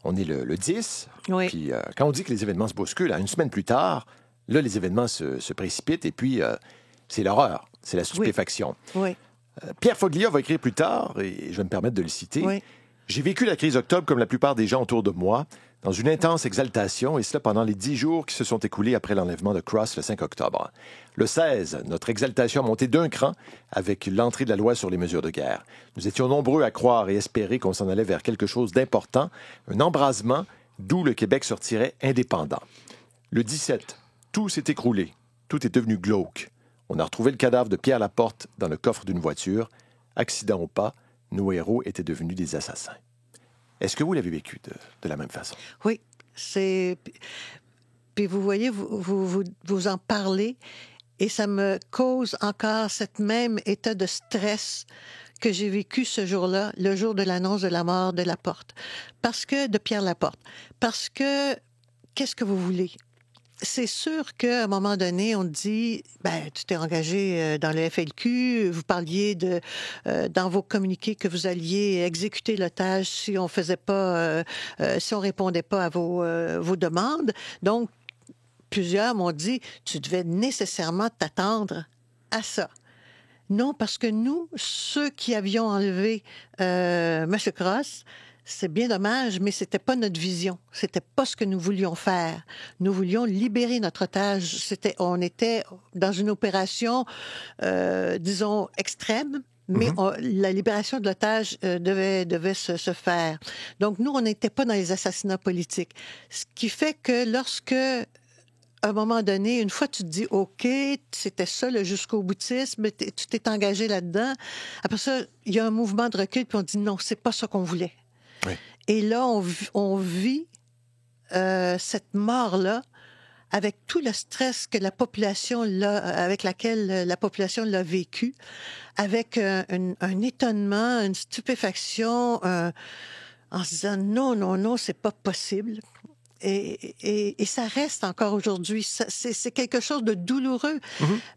On est le 10. Oui. Puis quand on dit que les événements se bousculent, une semaine plus tard, là, les événements se précipitent et puis c'est l'horreur, c'est la stupéfaction. Oui. Pierre Foglia va écrire plus tard, et je vais me permettre de le citer. Oui. J'ai vécu la crise octobre comme la plupart des gens autour de moi, dans une intense exaltation, et cela pendant les 10 jours qui se sont écoulés après l'enlèvement de Cross le 5 octobre. Le 16, notre exaltation a monté d'un cran avec l'entrée de la loi sur les mesures de guerre. Nous étions nombreux à croire et espérer qu'on s'en allait vers quelque chose d'important, un embrasement, d'où le Québec sortirait indépendant. Le 17, tout s'est écroulé, tout est devenu glauque. On a retrouvé le cadavre de Pierre Laporte dans le coffre d'une voiture. Accident ou pas, nos héros étaient devenus des assassins. Est-ce que vous l'avez vécu de la même façon? Oui, c'est... Puis vous voyez, vous en parlez et ça me cause encore cet même état de stress que j'ai vécu ce jour-là, le jour de l'annonce de la mort de Laporte. De Pierre Laporte. Parce que, qu'est-ce que vous voulez? C'est sûr qu'à un moment donné, on dit, tu t'es engagé dans le FLQ, vous parliez dans vos communiqués que vous alliez exécuter l'otage si on faisait pas, si on répondait pas à vos demandes. Donc, plusieurs m'ont dit, tu devais nécessairement t'attendre à ça. Non, parce que nous, ceux qui avions enlevé M. Cross, c'est bien dommage, mais c'était pas notre vision. C'était pas ce que nous voulions faire. Nous voulions libérer notre otage. On était dans une opération, disons, extrême, mais la libération de l'otage devait se faire. Donc, nous, on n'était pas dans les assassinats politiques. Ce qui fait que lorsque... à un moment donné, une fois tu te dis, OK, c'était ça le jusqu'au boutisme, tu t'es engagé là-dedans. Après ça, il y a un mouvement de recul, puis on dit non, c'est pas ça qu'on voulait. Oui. Et là, on vit cette mort-là avec tout le stress que avec laquelle la population l'a vécu, avec un étonnement, une stupéfaction, en se disant non, c'est pas possible. Et ça reste encore aujourd'hui. C'est quelque chose de douloureux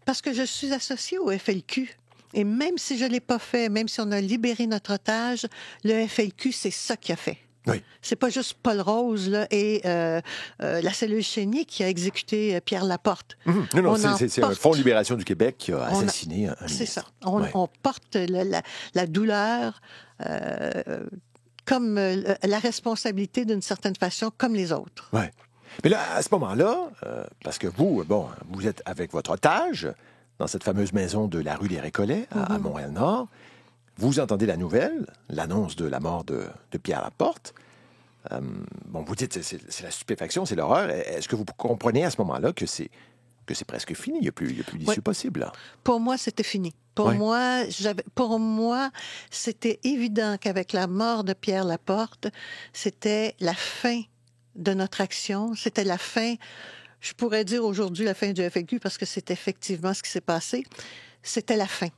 parce que je suis associée au FLQ. Et même si je ne l'ai pas fait, même si on a libéré notre otage, le FLQ, c'est ça qu'il a fait. Oui. C'est pas juste Paul Rose là, et la cellule Chénier qui a exécuté Pierre Laporte. Non, c'est un Fonds Libération du Québec qui a assassiné un C'est ministre. ça. On porte la douleur comme la responsabilité d'une certaine façon, comme les autres. Oui. Mais là, à ce moment-là, parce que vous êtes avec votre otage dans cette fameuse maison de la rue des Récollets, à Montréal-Nord, vous entendez la nouvelle, l'annonce de la mort de Pierre Laporte. Vous dites c'est la stupéfaction, c'est l'horreur. Est-ce que vous comprenez à ce moment-là que c'est presque fini? Il n'y a plus d'issue possible, là. Pour moi, c'était fini. Pour moi, c'était évident qu'avec la mort de Pierre Laporte, c'était la fin de notre action. C'était la fin, je pourrais dire aujourd'hui la fin du FLQ parce que c'est effectivement ce qui s'est passé. C'était la fin.